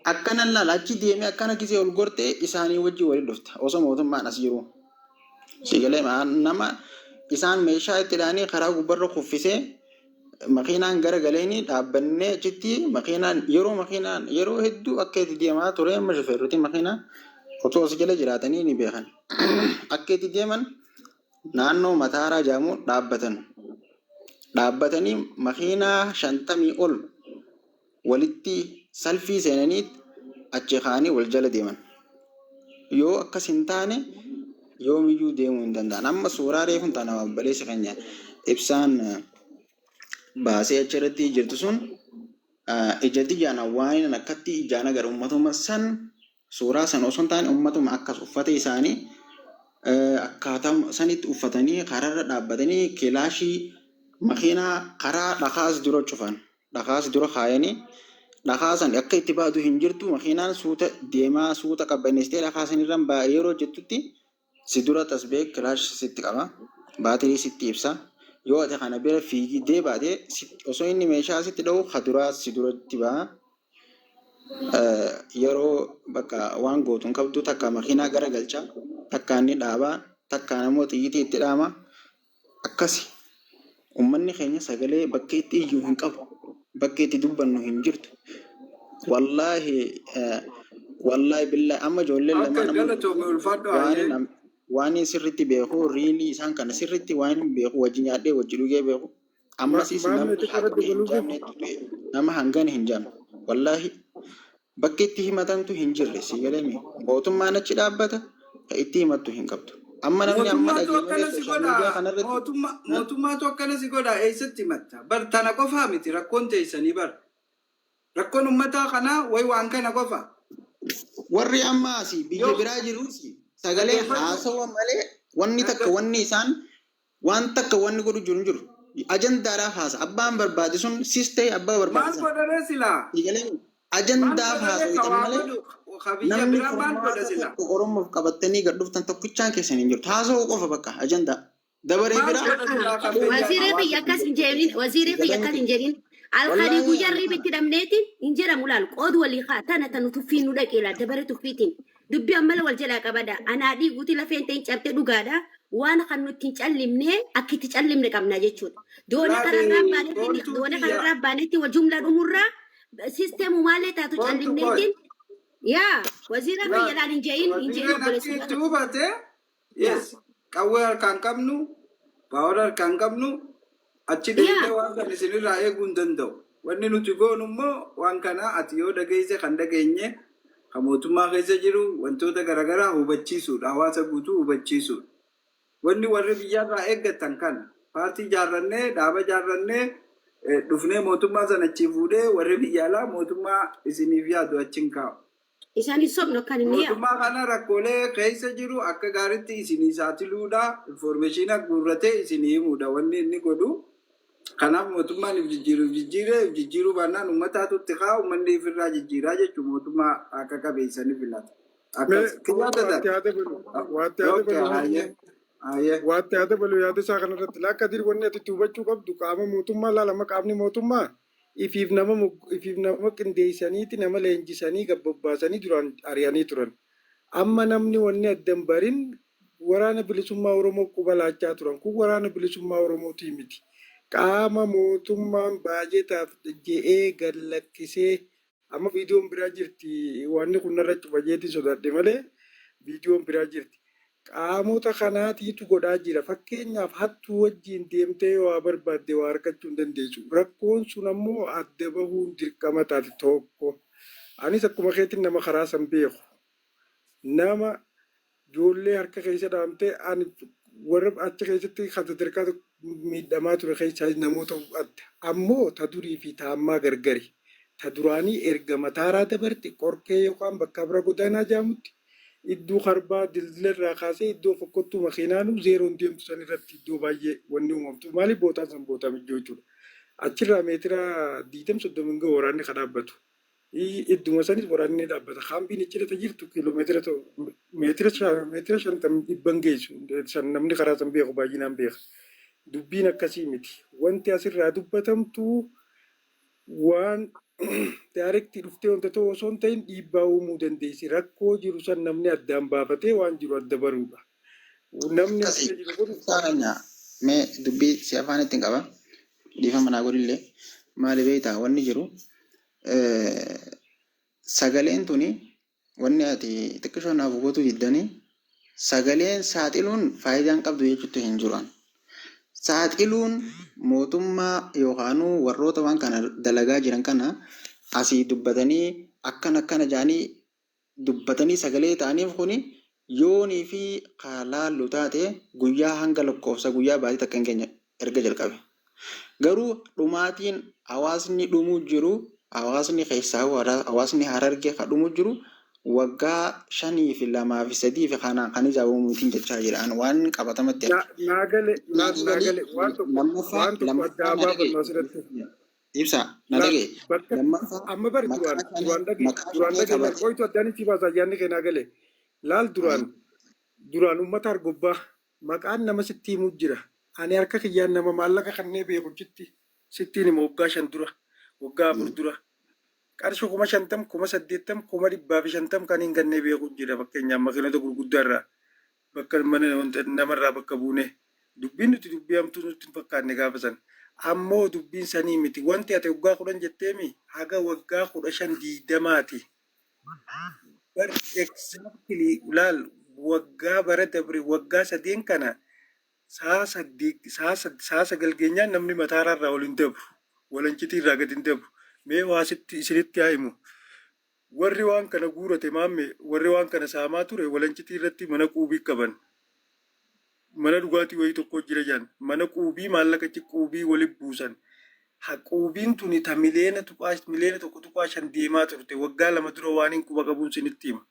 akkana laalachi deemee akkana gisee ol gortee isaanii wajjin waliin dhufta osoo mootummaan as jiru. Sigaleemi nama isaan meeshaa itti dhaanii karaa gubbarra kuffisee makiinaan gara galeeni dhaabbannee achitti yeroo hedduu akka itti deemaa ture amma shofeerrotiin makiinaa otoo as jala jiraatanii ni beekan. Akka itti deeman naannoo mataaraa jaamuun dhaabbatanii makiinaa 50 ol walitti salfii seenanii achi kaanii wal jala deeman. Yoo akkas hin taane yoomiyyuu deemuu hin danda'an. Amma suuraa reefuun taana baleessa keenya ibsaan baasee achirratti jirtu sun ijatti jaana waan akkatti ijaana gara uummatuma san suuraa san osoo hin taane uummatuma akkas uffata isaanii akkaataa sanitti uffatanii karaarra dhaabbatanii kilaashii makiinaa karaa dhakaas dura cufan dhakaas dura kaayanii dhakaa san akka itti baatu hin jirtu makiinaan suuta qabbaneestee dhakaa sanirra yeroo jettutti si dura tasbee kilaash sitti qaba baatirii sitti ibsa. Yoo ati kana bira fiigdee baate osoo inni meeshaa sitti dha'u haduraa si duratti ba'a. Yeroo bakka waan gootuun qabdu takka makiinaa gara galchaa takka inni dhaabaa takka namoota xiyyitii itti dhaama. Akkasi uummanni keenya sagalee bakka itti iyyuu hin qabu bakka itti dubbannu hin jirtu. Wallaahi billahi amma ijoolleen lamaan waan sirriitti beeku riilii isaan kana sirriitti waan beeku wajji nyaadhee wajji dhugee beeku ammasis nama hangana hin jaamne wallaahi bakka itti himatantu hin jirre si galame mootummaan achi dhaabbata ka itti himattu hin qabdu amma namni amma mootummaatu akkana si godha eessatti himatta bar tana qofaa miti rakkoon teessanii bar rakkoon uummataa kanaa way waan kana qofa warri ammaasi biyya biraa jiruusi sagalee haasawa malee wanni takka wanni isaan waan takka wanni godhu jiru ajandaadhaaf haasa abbaan barbaade sun sistee abbaa barbaade maal godhane silaa ajandaaf haasawaitan malee namni oromoof qabattanii gad dhuftan tokkichaan keessan hin jirtu haasawuu qofa bakka ajandaa dabaree biraa waziree biyya akkas hin jedhin alkhadii guyyaarrii bitti dhabneetiin hin jedhamu laal qoodu walii haa tana tanu tuffii nu dhaqeela dabaree tuffiitiin dubbi ammala wal jalaa qabada anaa dhiiguuti lafeen ta'in cabte dhugaadha waan kan nuti hin callimne akka itti callimne qabna jechuudha doona kanarraa baanetti wal jumla dhumurraa sisteemu maalee taatu callimneetiin yaa wazira fayyalaan hin je'in obboleessuudha. Yes qawwee harkaan qabnu baawwan harkaan qabnu achi deemtee waan kan isinirraa eeguu hin danda'u. Wanni nuti goonu immoo waan kana ati yoo dhageesse kan dhageenye kan mootummaa keessa jiru wantoota garaagaraa hubachiisuudha. Hawaasa guutuu hubachiisuudha. Wanni warri biyyaarraa eeggatan kana paartii ijaarrannee dhaaba ijaarrannee dhufnee mootummaa sana achi fuudhee warri biyyaalaa mootummaa isiniif yaadu achiin kaa'u. Isaanis sobno kan inni mootummaa kana rakkoolee keessa jiru akka gaariitti isinii saaxiluudha. Informeeshina guurratee isinii himuudha. Wanni inni godhu kanaaf mootummaan jijjiiruu baannaan uummataatu itti kaa'u uummanni ifirraa jijjiiraa jechuun mootummaa akka qabeessanii filata. Waatti haa dabalu yaada isaa kanarratti lakka diri wanni ati hubachuu qabdu qaama mootummaa laalama qaamni mootummaa ifiif nama qindeessaniiti nama leenjisanii gabbabbaasanii duraan ari'anii turan. Amma namni wanni addan barin waraana bilisummaa Oromoo quba laachaa turan kun waraana bilisummaa Oromootii miti. Qaama mootummaan baajetaaf je'ee gad lakkisee amma viidiyoon biraa jirti wanni kun irratti bajeetii sodaadhe malee viidiyoon biraa jirti. qaamota kanaatiitu godhaa jira. Fakkeenyaaf hattuu wajjin deemtee waa barbaadde waa argachuu hin dandeessu. Rakkoon sun ammoo adda bahuun dirqama taate tokko. Anis akkuma keetiin nama karaa san beeku. Nama ijoollee harka keessa dhaamtee ani warra achi keessatti kan sadarkaa miidhamaa ture keessaa namoota adda. Ammoo ta durii fi ta ammaa gargari. Ta duraanii erga mataaraa dabarte qorkee yookaan bakka bira godaanaa jaamutti iddoo harbaa dildilirraa kaasee iddoo fokkottuu makiinaanuu zeeroon deemtu san irratti iddoo baay'ee wanni uumamtu. Maaliif bootaan san bootame jechuudha. Achirraa meetira 20-30 waraanni kan dhaabbatu. Idduma sanis waraanni dhaabbata. Kaambiin ichirra jirtu kiiloomeetira meetira 50 dhibban geessu. San namni karaa san beeku baay'inaan beeka. Dubbiin akkasii miti. Wanti asirraa dubbatamtu waan daarektii dhuftee wanta ta'u osoo hin ta'in dhiibbaa uumuu dandeessi. Rakkoo jiru san namni addaan baafatee waan jiru adda baruudha. Namni asirra jiru kun Saaranya mee dubbii si afaan ittiin qaba. Dhiifama naa godhillee maali beektaa wanni jiru sagaleen tuni wanni ati xiqqishoo naaf hubatu diddanii sagaleen saaxiluun faayidaan qabdu jechuutti hin jiran. Saaxiluun mootummaa yookaanuu warroota waan kana dalagaa jiran kana asii dubbatanii akkana jaanii dubbatanii sagalee ta'aniif kuni yoonii fi kalaallu taate guyyaa hanga lakkoofsa guyyaa baatii takka hin geenye erga jalqabe. Garuu dhumaatiin hawaasni dhumuu jiru hawaasni keessaa hawaasni Harargee kan dhumuu jiru waggaa 5 fi 2 fi 3 fi kan ijaabamuutiin jechaa jiran waan qabatamatti naagale waan tokko addaa baafannu asirratti. ibsa na dhagee Amma bari duraan dhagee qoytu addaan itti baasa ayyaanni kee naagale. Laal duraan uummata argobbaa maqaan nama sitti himuu jira. Ani harka kiyyaan nama maallaqa kannee beeku sittiin hima waggaa 5 dura waggaa 4 dura. Qarshii 50,000, 80,000, 150 kan hin gannee beeku jira fakkeenyaaf makiinota gurguddaa bakka mana namarraa bakka buune dubbiin nuti dubbii hamtuu nutti hin fakkaanne gaafa san. Ammoo dubbiin sanii miti. Wanti ati waggaa 10 jetteemi haga waggaa 15-20ti. Bar exactly laal waggaa bara dabre waggaa 3 kana saa 9 geenyaan namni mataarraa ol hin dabru. Walancitiirraa gad hin dabru. Mee waasitti isinitti haa himu. Warri waan kana guurate maamme warri waan kana saamaa ture walancitii irratti mana quubii qaban. Mana dhugaatii wayii tokko jira jaan. Mana quubii maallaqachi quubii waliin buusan. Quubiin tuni ta miliyoona 1.5 deemaa turte waggaa 2 dura waan hin quba qabuun isinitti hima.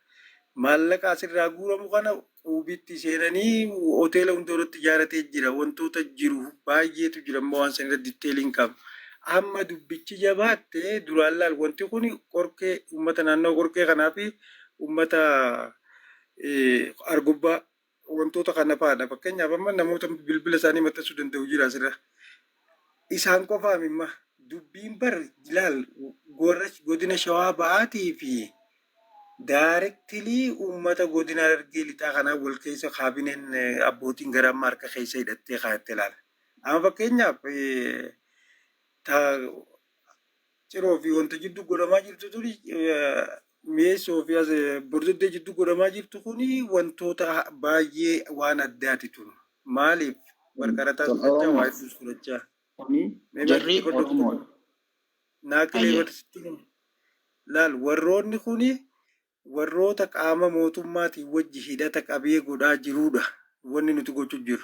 Maallaqa asirraa guuramu kana quubiitti seenanii hoteela hunda irratti ijaaratee jira. Wantoota jiru baay'eetu jira ammoo waan sanirra ditteeliin qaba. Amma dubbichi jabaatte duraan laal wanti kun qorkee uummata naannoo qorkee kanaa fi uummata argobbaa wantoota kana fa'aadha. Fakkeenyaaf amma namoota bilbila isaanii maxxansuu danda'u jira asirra. Isaan qofaaf imma dubbiin bar laal godina shawaa ba'aatii fi daarektilii uummata godina Harargee lixaa kanaa wal keessa kaabineen abbootiin gara amma harka keessa hidhattee kaayattee laala. Amma fakkeenyaaf ciroo fi wanta jidduu godhamaa jirtu turi mi'eessoo fi bordoddee jidduu godhamaa jirtu kuni wantoota baay'ee waan addaati tun. Maaliif warqarataa fudhachaa waa hedduus fudhachaa. jarri Oromoo Naaqilee barsiisti laal warroonni kuni warroota qaama mootummaatiin wajji hidhata qabee godhaa jirudha. Wanni nuti gochuu jiru.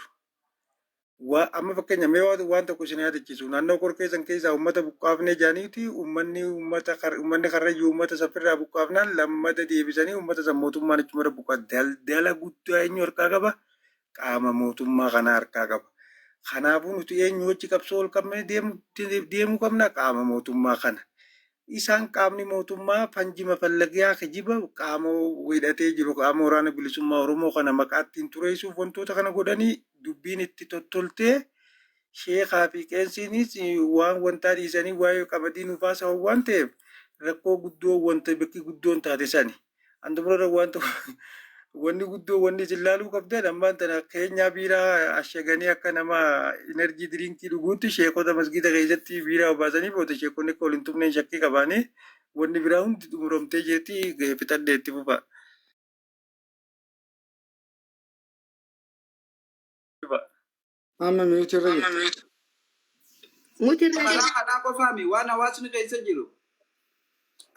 Amma fakkeenya mee waan tokko isin yaadachiisu naannoo qorkeessan keessaa uummata buqqaafnee jaaniiti uummanni karrayyuu uummata saffirraa buqqaafnaan lammata deebisanii uummata san mootummaan ichumara buqqaa daldala guddaa eenyu harkaa qaba qaama mootummaa kana harkaa qaba. Kanaafuu nuti eenyu wajji qabsoo ol qabnee deemuu qabna qaama mootummaa kana. Isaan qaamni mootummaa fanjima fallagaa kijiba qaama hidhatee jiru qaama waraana bilisummaa Oromoo kana maqaattiin tureessuuf wantoota kana godhanii dubbiin itti tottoltee sheekaa fi qeensiinis waan wantaa dhiisanii waa'ee qamadii nufaasa waan ta'eef rakkoo guddoo wanta bakki guddoon taate sani. Andumara wanni guddoo wanni isin laaluu qabdan ammaan tana keenyaa biiraa ashaganii akka nama enerjii diriinkii dhuguutti sheekota masgida keessatti biiraa obaasanii booda sheekonni akka waliin tumneen shakkii qabaanii wanni biraa hundi xumuramtee jirti fixadhee itti fufa. Amma miyuuti irra jirti. Muti irra Karaa jirti. kanaa qofaami waan hawaasni keessa jiru.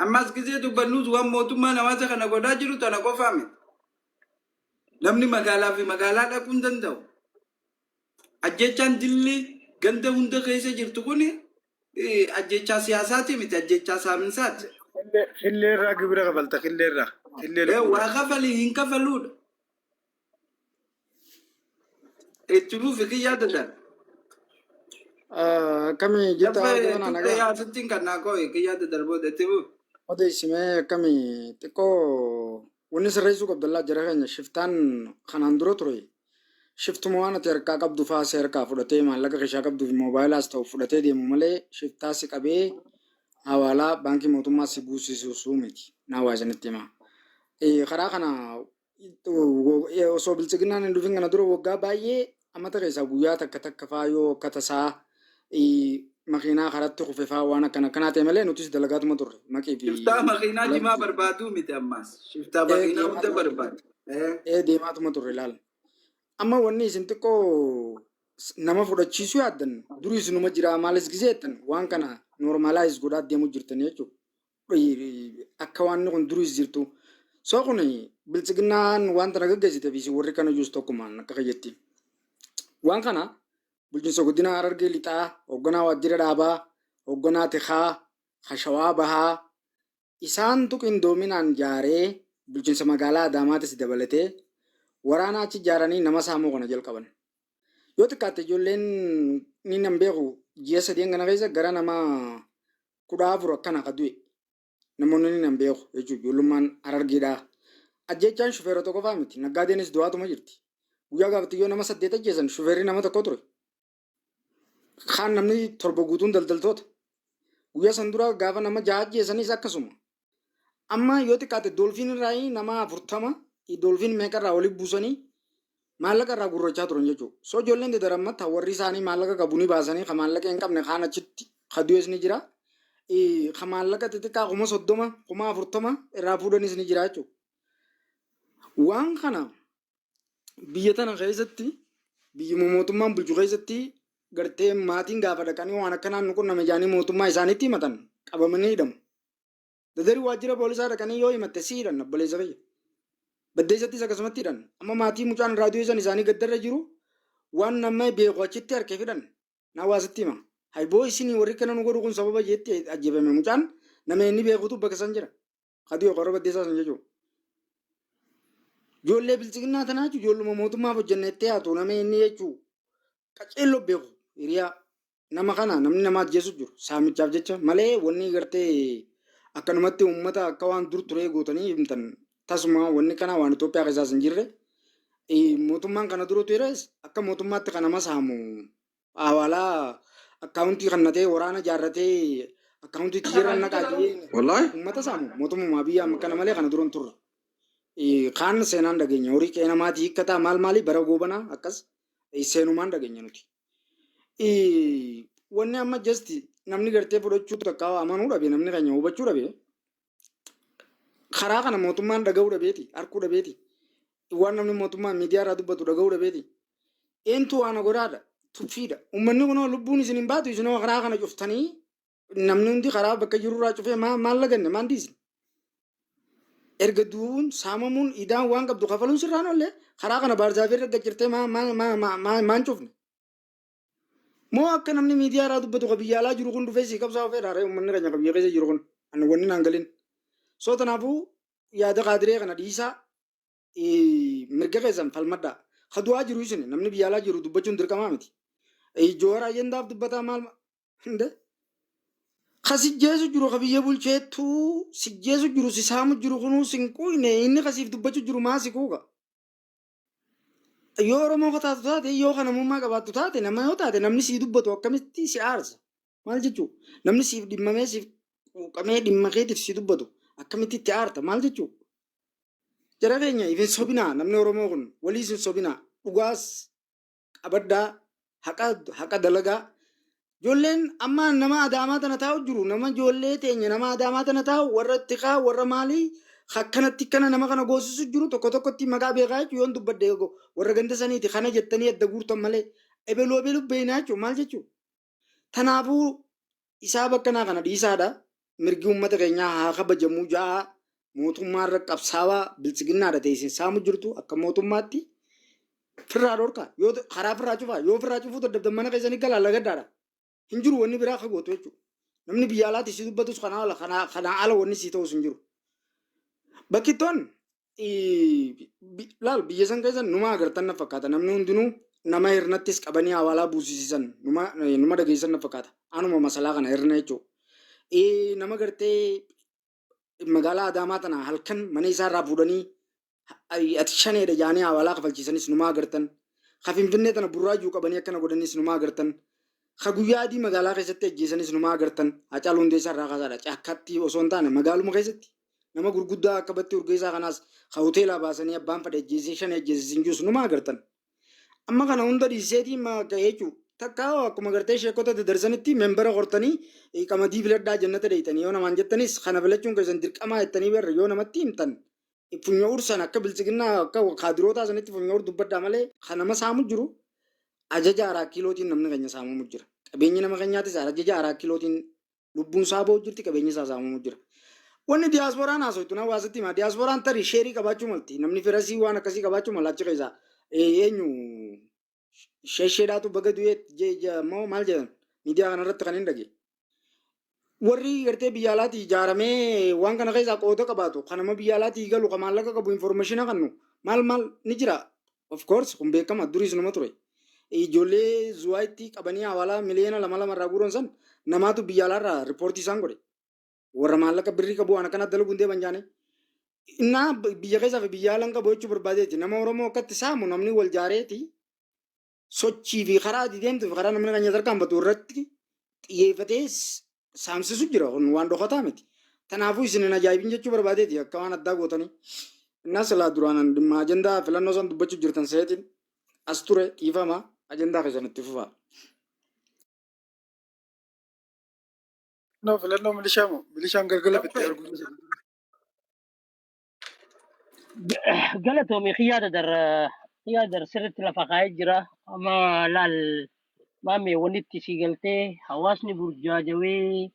Ammas gisee dubbannuus waan mootummaan hawaasa kana godhaa jiru tana qofaami. Namni magaalaa fi magaalaa dhaquu hin danda'u. Ajjechaan dilli ganda hunda keessa jirtu kuni ajjechaa siyaasaati miti ajjechaa saaminsaati. Qillee irraa gibira kabalta qillee irraa. Qillee Waa kafalii hin kafaluudha. Itti dhufi kiyyaa dadhan. akkamii jetta Lafa kana tuqee nagaa. yaasittiin kan naa koo kiyyaa daddarboota itti dhufi. Odeessimee akkamii xiqqoo wanni sirreessuu qabdallaa jira keenya shiftaan kanaan dura ture. Shiftuma waan ati harkaa qabdu faasee harkaa fudhatee maallaqa keeshaa qabduuf moobaayilaas ta'u fudhatee deemu malee shiftaa si qabee hawaalaa baankii mootummaa si buusisuu miti. Naa waa isinitti himaa. Karaa kana osoo bilchiginaan hin dhufin kana dura waggaa baay'ee ammata keessaa guyyaa takka takka faa yoo akka tasaa makiinaa karatti kufe faa waan akkana akkanaa ta'e malee nutis dalagaatuma turre maqii fi Shiftaa makiinaa jimaa barbaaduu miti ammas. Shiftaa makiinaa hunda barbaadu. deemaatuma turre ilaala. Amma wanni isin xiqqoo nama fudhachiisuu yaaddan durii isinuma jira maalis gisee jettan waan kana noormaalaayis godhaa deemuu jirtan jechuudha. Akka waan kun durii jirtu. So kun bilchiginaan wanta na gaggeessite fi warri kana juus tokkumaan akka kayyetti. Waan kana bulchiinsa guddina Harargee lixaa, hoogganaa waajjira dhaabaa, hoogganaa tikaa, hashawaa bahaa isaantu qindoominaan jaaree bulchiinsa magaalaa Adaamaatis dabalatee waraana achi jaaranii nama saamuu kana jalqaban. Yoo xiqqaatte ijoolleen ni nan beeku ji'a sadeen kana keessa gara nama 14 akkana akka du'e. Namoonni ni nan beeku jechuudha ijoollummaan Harargeedhaa. Ajjechaan shufeerota qofaa miti naggaadeenis du'aatuma jirti. Guyyaa gaafatti yoo nama 8 ajjeesan shufeerri nama tokko ture. Kaan namni 7 guutuun daldaltoota. Guyyaa san dura gaafa nama 6 ajjeesanis akkasuma. Amma yoo xiqqaatte doolfiin irraa nama 40 doolfiin meeqarraa walitti buusanii maallaqa irraa gurrachaa turan jechuudha. So ijoolleen dadarammatta warri isaanii maallaqa qabu ni baasanii kan maallaqa hin qabne kaan achitti kadu'es ni jira. Kan maallaqa xixiqqaa 30 40 irraa fuudhanis ni jira jechuudha. Waan kana biyya tana keessatti biyyi mootummaan bulchu keessatti gartee maatiin gaafa dhaqanii waan akkanaan nu qunname jaanii mootummaa isaaniitti himatan qabamanii hidhamu. Dadarii waajjira poolisaa dhaqanii yoo himatte si hidhan obboleessa fayya. Baddeessattis akkasumatti hidhan. Amma maatii mucaan raadiyoo san isaanii gaddarra jiru waan nama beeku achitti harkee fidhan. Na hawaasatti hima. Haiboo isinii warri kana nu godhu kun sababa jeetti ajjeefame mucaan nama inni beekutu bakka san jira. Kadiyoo qorra baddeessaa san jechuudha. Ijoollee bilchiginaa tanaa jechuun ijoolluma mootummaaf hojjannettee haatu nama inni jechuun qaceelloo beeku hiriyaa nama kana namni nama ajjeesu jiru saamichaaf jecha malee wanni gartee akkanumatti uummata akka waan dur turee gootanii himtan tasuma wanni kana waan Itoophiyaa keessaas hin jirre mootummaan kana dura turees akka mootummaatti kan nama saamu hawaalaa akkaawuntii kannatee waraana jaarratee akkaawuntii tijjiirran naqaajee uummata saamu mootummaa biyya amma kana malee kana dura hin turre. Kaan seenaan dhageenya horii qe'ee namaatii hiikkataa maal maalii bara goobanaa akkas seenumaan dhageenya nuti. Wanni amma jasti namni gartee fudhachuu takka amanuu dhabe namni keenya hubachuu dhabe. Karaa kana mootummaan dhaga'uu dhabeeti harkuu dhabeeti. Waan namni mootummaa miidiyaa irraa dubbatu dhaga'uu dhabeeti. Eentu waan godhaadha tuffiidha. Uummanni kunoo lubbuun isin hin baatu isinoo karaa kana cuftanii namni hundi karaa bakka jirurraa cufee maal laganne maan diisne. Erga duun saamamuun idaan waan qabdu kafaluun sirraan ollee karaa kana baarzaafii irra gajjirtee maan cufne. Moo akka namni miidiyaa irraa dubbatu ka biyya alaa jiru kun dhufee sii qabsaa ofee dhaaree uummanni keenya ka biyya keessa jiru kun ani wanni naan galin. So kanaafuu yaada qaadiree kana dhiisaa mirga keessan falmadhaa. Ka du'aa jiru isin namni biyya alaa jiru dubbachuun dirqamaa miti. Joora ayyandaaf dubbataa maal hinde. Ka sijjeesu jiru ka biyya bulcheettu sijjeesu jiru si saamu jiru kunuu sinquine inni kasiif dubbachuu jiru maa si kuuqa. Yoo Oromoo kataatu taate yoo kana namummaa qabaattu taate nama yoo taate namni sii dubbatu akkamitti si aarsa. Maal jechuu namni siif dhimmamee siif quuqamee dhimma keetiif si dubbatu akkamitti itti aarta maal jechuu. Jara keenya ifin sobinaa namni Oromoo kun walii isin sobinaa dhugaas qabaddaa haqa dalagaa. Ijoolleen amma nama Adaamaa tana taa'u jiru nama ijoollee teenya nama Adaamaa tana taa'u warra tikaa warra maalii akkanatti kana nama kana goosisu jiru tokko tokkotti maqaa beekaa jechuun yoon dubbadde warra ganda saniiti kana jettanii adda guurtan malee ebeluu beeknaa jechuun maal jechuudha. Kanaafuu isaa bakka naa kana dhiisaadha. Mirgi uummata keenyaa haa kabajamuu ja'a mootummaa irra qabsaawaa bilchiginnaadha teessin saamu jirtu akka mootummaatti firraa dhorkaa yoo karaa firraa cufaa yoo firraa cufuu dadhabdan mana keessanii galaa lagaddaadha. Hin jiru wanni biraa akka gootu jechuudha. Namni biyya alaatti si dubbatus kanaa ala wanni si ta'us hin jiru. Bakki toon laal biyya san keessa numa agartan na fakkaata namni hundinuu nama hirnattis qabanii hawaalaa buusisiisan numa dhageessan na fakkaata. Anuma masalaa kana hirna jechuudha. Nama gartee magaalaa Adaamaa tana halkan mana isaa irraa fuudhanii ati shaneedha jaanii hawaalaa kafalchiisanis numa agartan. Ka Finfinnee tana burraajuu qabanii akkana godhanis numa agartan. Ka guyyaa adii magaalaa keessatti ajjeesanis numa agartan. Hacaaluu Hundeessaa irraa kaasaadha. Cakkatti osoo hin taane magaaluma keessatti nama gurguddaa akka Battee Urgeessaa kanaas ka hoteelaa baasanii abbaan fadhe ajjeesee shan ajjeesee hin jiru numa agartan. Amma kana hunda dhiiseetii jechuudha. Takka akkuma gartee sheekota dabarsanitti membara hortanii qamadii filadhaa jannata deeytanii yoo namaan jettanis kana filachuun keessan dirqamaa jettanii barra yoo namatti himtan funya ursan akka bilchiginnaa akka kaadirootaa sanitti funya ur dubbaddaa malee kan nama saamu jiru ajaja 4 kiilootiin namni keenya saamamu jira. Qabeenyi nama keenyaatis ajaja 4 kiilootiin lubbuun saaboo jirti qabeenyi isaa saamamu jira. Wanni diyaaspooraan haasoftu nama waasitti hima diyaaspooraan tarii sheerii qabaachuu malti namni firasii waan akkasii qabaachuu mala achi keessaa eenyu sheesheedhaatu baga du'ee moo maal jedhan miidiyaa kanarratti kan hin dhage. Warri gartee biyya alaatti ijaaramee waan kana keessaa qooda qabaatu kanama biyya alaatti galu kan maallaqa qabu informeeshina kannu maal ni jira. Of course kun beekama duris nama ture. Ijoollee zuwaayitti qabanii hawaalaa miliyoona 2 irraa guuran san namaatu biyya alaarraa riippoortii isaan godhe. Warra maallaqa birrii qabu waan akkana dalagu hundee banjaane. Innaa biyya keessaa fi biyya alaan qabu jechuu barbaadeeti. Nama Oromoo akkatti saamu namni wal jaareeti. Sochii fi karaa deemtu fi karaa namni keenya tarkaanfatu irratti xiyyeeffatee saamsisu jira waan dhokataa miti. Kanaafuu isin hin ajaa'ibin jechuu barbaadeeti akka waan addaa gootanii. Innas laa duraan dhimma ajandaa filannoo san dubbachuu jirtan seetiin as ture dhiifama ajandaa keessanitti fufaa. No, filannoo milishaan galgala bittee arguu. Galatoomi xiyaada sirriitti lafa kaa'ee jira. Amma laal maamee wanitti si galtee hawaasni burjaajawee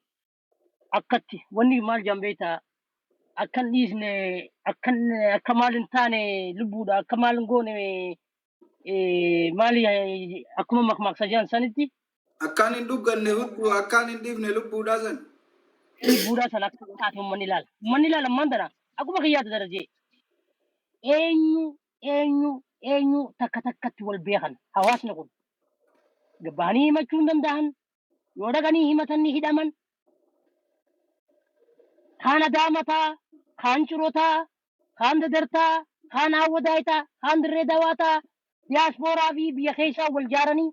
akkatti wanni maal jambeeta akkan dhiisne akka maal hin taane lubbuudha akka maal hin goone maali akkuma makmaaksa jaan sanitti Akkaan hin dhugganne hudduu akkaan hin dhiifne lubbuudhaa san. lubbuudha san akka taate ummanni ilaala. Ummanni ilaala ammaan tana akkuma kiyyaata darajee eenyu takka takkatti wal beekan hawaasni kun gabbahanii himachuu hin danda'an yoo dhaqanii himatan ni hidhaman kaan adaamataa kaan cirotaa kaan dadartaa kaan hawwadaayitaa kaan dirree dawaataa diyaaspooraa fi biyya keessaa wal jaaranii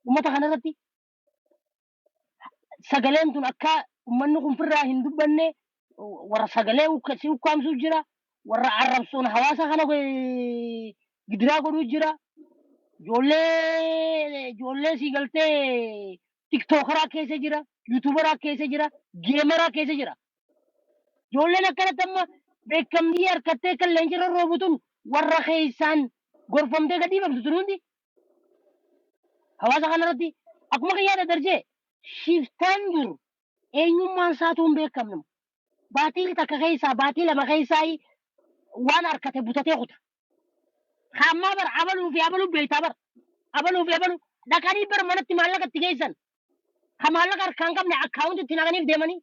ummata kanarratti sagaleen tun akka ummanni kun firraa hin dubbanne warra sagalee si ukkaamsuu jira warra arrabsuun hawaasa kana gidiraa godhuu jira ijoollee si galtee tiktookaraa keessa jira yuutuubaraa keessa jira geemaraa keessa jira ijoolleen akkanatti amma beekamtii harkattee kan leenjirra roobutun warra keessaan gorfamtee gadi dhiibamtu tun hundi hawaasa kanarratti akkuma kiyyaada darjee shiftaan jiru eenyummaan isaatu hin beekamne baatii takka keessaa baatii lama keessaa waan harkate butatee kuta. Hammaa bar abaluu beektaa bar abaluu dhaqanii bar manatti maallaqa itti geessan. Ka maallaqa harkaan qabne akkaawunti itti naqaniif deemanii.